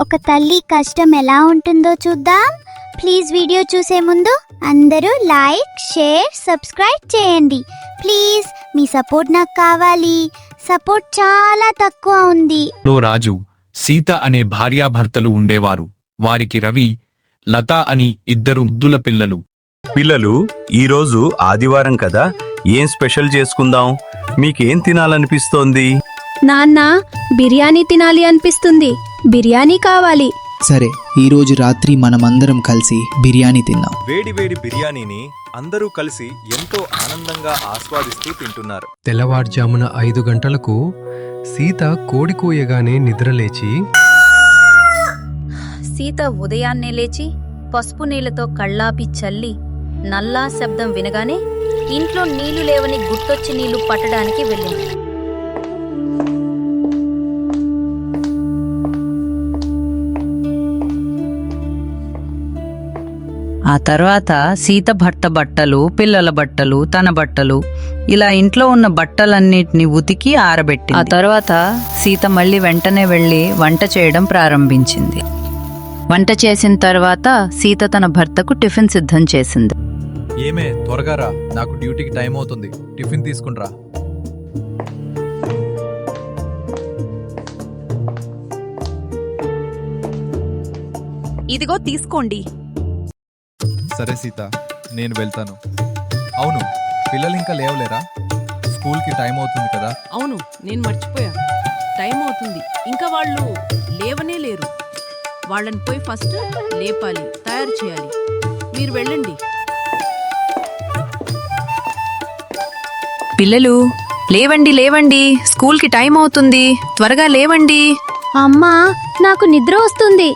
ఒక తల్లి కష్టం ఎలా ఉంటుందో చూద్దాం. ప్లీజ్ వీడియో చూసే ముందు అందరూ లైక్, షేర్, సబ్స్క్రైబ్ చేయండి. ప్లీజ్ మీ సపోర్ట్ నాకు కావాలి. సపోర్ట్ చాలా తక్కువ ఉంది. లో రాజు, సీత అనే భార్యాభర్తలు ఉండేవారు. వారికి రవి, లత అని ఇద్దరు ముద్దుల పిల్లలు. పిల్లలు, ఈరోజు ఆదివారం కదా, ఏం స్పెషల్ చేసుకుందాం? మీకేం తినాలనిపిస్తోంది? నాన్న, బిర్యానీ తినాలి అనిపిస్తుంది. బిర్యానీ కావాలి. సరే, ఈరోజు రాత్రి మనమందరం కలిసి బిర్యానీ తిందాం. వేడి వేడి బిర్యానీని అందరూ కలిసి ఎంతో ఆనందంగా ఆస్వాదిస్తూ తింటున్నారు. తెల్లవారుజామున 5 గంటలకు సీత కోడి కూయగానే నిద్రలేచి సీత ఉదయాన్నే లేచి పసుపు నీళ్లతో కళ్ళాపి చల్లి నల్లా శబ్దం వినగానే ఇంట్లో నీళ్లు లేవని గుర్తొచ్చి నీళ్లు పట్టడానికి వెళ్ళింది. ఆ తర్వాత సీత భర్త బట్టలు, పిల్లల బట్టలు, తన బట్టలు, ఇలా ఇంట్లో ఉన్న బట్టలన్నిటిని ఉతికి ఆరబెట్టింది. ఆ తర్వాత సీత మళ్ళీ వెంటనే వెళ్ళి వంట చేయడం ప్రారంభించింది. వంట చేసిన తర్వాత సీత తన భర్తకు టిఫిన్ సిద్ధం చేసింది. ఏమే, త్వరగా రా, నాకు డ్యూటీకి టైం అవుతుంది. టిఫిన్ తీసుకునిరా. ఇదిగో తీసుకోండి. సరే సీత, నేను వెళ్తాను. అవును, పిల్లలు ఇంకా లేవలేరా? స్కూల్కి టైం అవుతుంది కదా. అవును, నేను మర్చిపోయా. టైం అవుతుంది, ఇంకా వాళ్ళు లేవనే లేరు. వాళ్ళని పోయి ఫస్ట్ లేపాలి, తయారు చేయాలి. మీరు వెళ్ళండి. పిల్లలు, లేవండి లేవండి, స్కూల్కి టైం అవుతుంది, త్వరగా లేవండి. అమ్మా, నాకు నిద్ర వస్తుంది.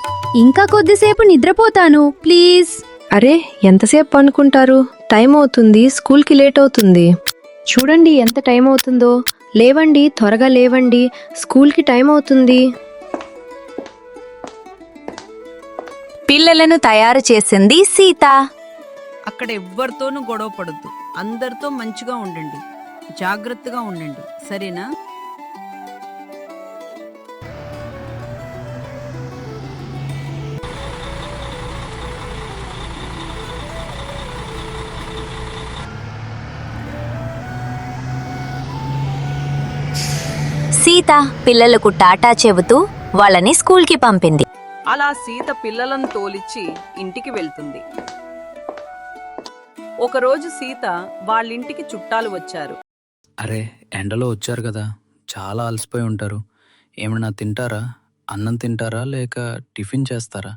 ఇంకా కొద్దిసేపు నిద్రపోతాను, ప్లీజ్. అరే, ఎంతసేపు అనుకుంటారు? టైం అవుతుంది, స్కూల్కి లేట్ అవుతుంది. చూడండి ఎంత టైం అవుతుందో. లేవండి, త్వరగా లేవండి, స్కూల్కి టైం అవుతుంది. పిల్లలను తయారు చేసింది సీత. అక్కడ ఎవ్వరితోనూ గొడవ పడొద్దు. అందరితో మంచిగా ఉండండి, జాగ్రత్తగా ఉండండి, సరేనా? సీత పిల్లలకు టాటా చెబుతూ వాళ్ళని స్కూల్కి పంపింది. అలా సీత పిల్లలను తోలిచ్చి ఇంటికి వెళ్తుంది. ఒకరోజు సీత వాళ్ళింటికి చుట్టాలు వచ్చారు. అరే, ఎండలో వచ్చారు కదా, చాలా అలసిపోయి ఉంటారు. ఏమైనా తింటారా? అన్నం తింటారా లేక టిఫిన్ చేస్తారా?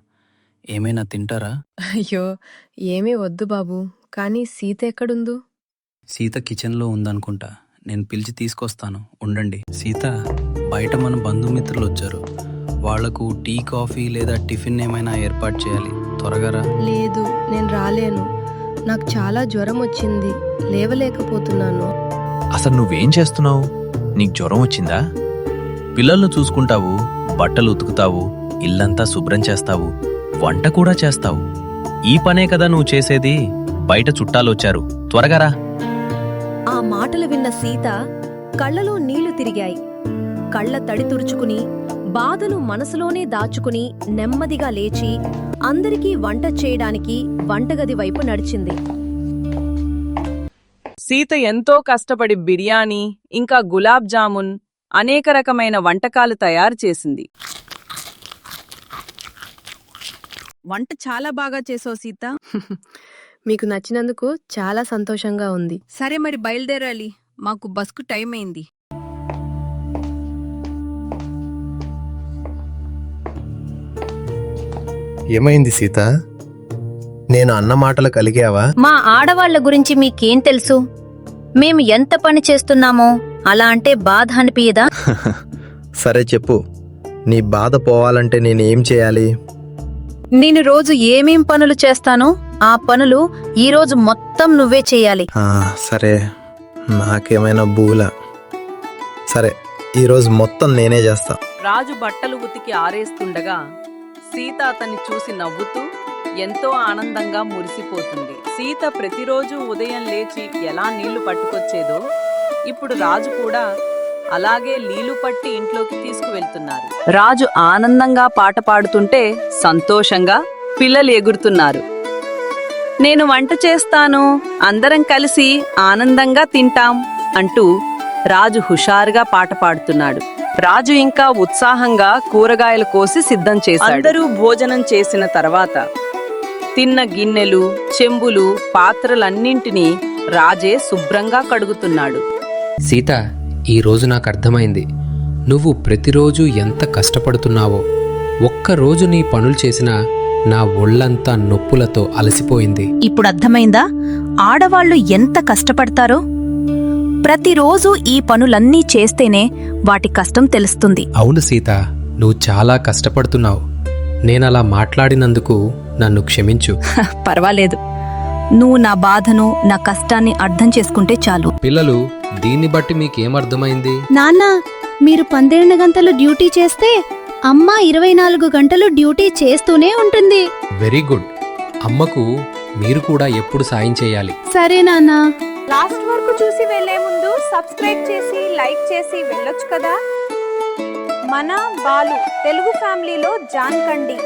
ఏమైనా తింటారా? అయ్యో, ఏమీ వద్దు బాబు. కానీ సీత ఎక్కడుందో? సీత కిచెన్లో ఉందనుకుంటా. నేను పిలిచి తీసుకొస్తాను, ఉండండి. సీత, బయట మన బంధుమిత్రులు వచ్చారు. వాళ్లకు టీ, కాఫీ లేదా టిఫిన్ ఏమైనా ఏర్పాటు చేయాలి. త్వరగా రా. లేదు, నేను రాలేను. నాకు చాలా జ్వరం వచ్చింది, లేవలేకపోతున్నాను. అసలు నువ్వేం చేస్తున్నావు? నీకు జ్వరం వచ్చిందా? పిల్లలను చూసుకుంటావు, బట్టలు ఉతుకుతావు, ఇల్లంతా శుభ్రం చేస్తావు, వంట కూడా చేస్తావు. ఈ పనే కదా నువ్వు చేసేది. బయట చుట్టాలొచ్చారు, త్వరగా రా. ఆ మాటలు విన్న సీత కళ్ళలో నీళ్లు తిరిగాయి. కళ్ళ తడి తుడుచుకుని, బాధను మనసులోనే దాచుకుని నెమ్మదిగా లేచి అందరికీ వంట చేయడానికి వంటగది వైపు నడిచింది. సీత ఎంతో కష్టపడి బిర్యానీ, ఇంకా గులాబ్ జామున్, అనేక రకమైన వంటకాలు తయారు చేసింది. వంట చాలా బాగా చేసావు సీత. మీకు నచ్చినందుకు చాలా సంతోషంగా ఉంది. సరే, మరి బయలుదేరాలి, మాకు బస్కు టైం అయింది. ఏమైంది సీత? నేను అన్న మాటలు కలిగావా? మా ఆడవాళ్ల గురించి మీకేం తెలుసు? మేము ఎంత పని చేస్తున్నామో అలా అంటే బాధ అనిపించదా? సరే చెప్పు, నీ బాధ పోవాలంటే నేనేం చేయాలి? నేను రోజు ఏమేం పనులు చేస్తానో ఆ పనులు ఈరోజు మొత్తం నువ్వే చేయాలి. సరే, నాకేమైనా బూల. సరే, ఈరోజు మొత్తం నేనే చేస్తా. రాజు బట్టలు ఉతికి ఆరేస్తుండగా సీత అతన్ని చూసి నవ్వుతూ ఎంతో ఆనందంగా మురిసిపోతుంది. సీత ప్రతిరోజు ఉదయం లేచి ఎలా నీళ్లు పట్టుకొచ్చేదో ఇప్పుడు రాజు కూడా అలాగే నీళ్లు పట్టి ఇంట్లోకి తీసుకువెళ్తున్నారు. రాజు ఆనందంగా పాట పాడుతుంటే సంతోషంగా పిల్లలు ఎగురుతున్నారు. నేను వంట చేస్తాను, అందరం కలిసి ఆనందంగా తింటాం అంటూ రాజు హుషారుగా పాట పాడుతున్నాడు. రాజు ఇంకా ఉత్సాహంగా కూరగాయలు కోసి సిద్ధం చేశాడు. అందరూ భోజనం చేసిన తర్వాత తిన్న గిన్నెలు, చెంబులు, పాత్రలన్నింటినీ రాజే శుభ్రంగా కడుగుతున్నాడు. సీత, ఈరోజు నాకు అర్థమైంది నువ్వు ప్రతిరోజు ఎంత కష్టపడుతున్నావో. ఒక్కరోజు నీ పనులు చేసినా నా ఒళ్ళంతా నొప్పులతో అలసిపోయింది. ఇప్పుడు అర్థమైందా ఆడవాళ్లు ఎంత కష్టపడతారో? ప్రతిరోజు ఈ పనులన్నీ చేస్తేనే వాటి కష్టం తెలుస్తుంది. అవును సీత, నువ్వు చాలా కష్టపడుతున్నావు. నేనలా మాట్లాడినందుకు నన్ను క్షమించు. పర్వాలేదు, నువ్వు నా బాధను, నా కష్టాన్ని అర్థం చేసుకుంటే చాలు. పిల్లలు, దీన్ని బట్టి మీకేమర్థమైంది? నాన్న, మీరు 12 గంటలు డ్యూటీ చేస్తే అమ్మ 24 గంటలు డ్యూటీ చేస్తూనే ఉంటుంది. Very good. అమ్మకు మీరు కూడా ఎప్పుడు సాయం చేయాలి. సరే నాన్న. లాస్ట్ వరకు చూసి వెళ్లే ముందు సబ్స్క్రైబ్ చేసి లైక్ చేసి వెళ్ళొచ్చు కదా. మన బాలు తెలుగు ఫ్యామిలీలో జాన్ కండి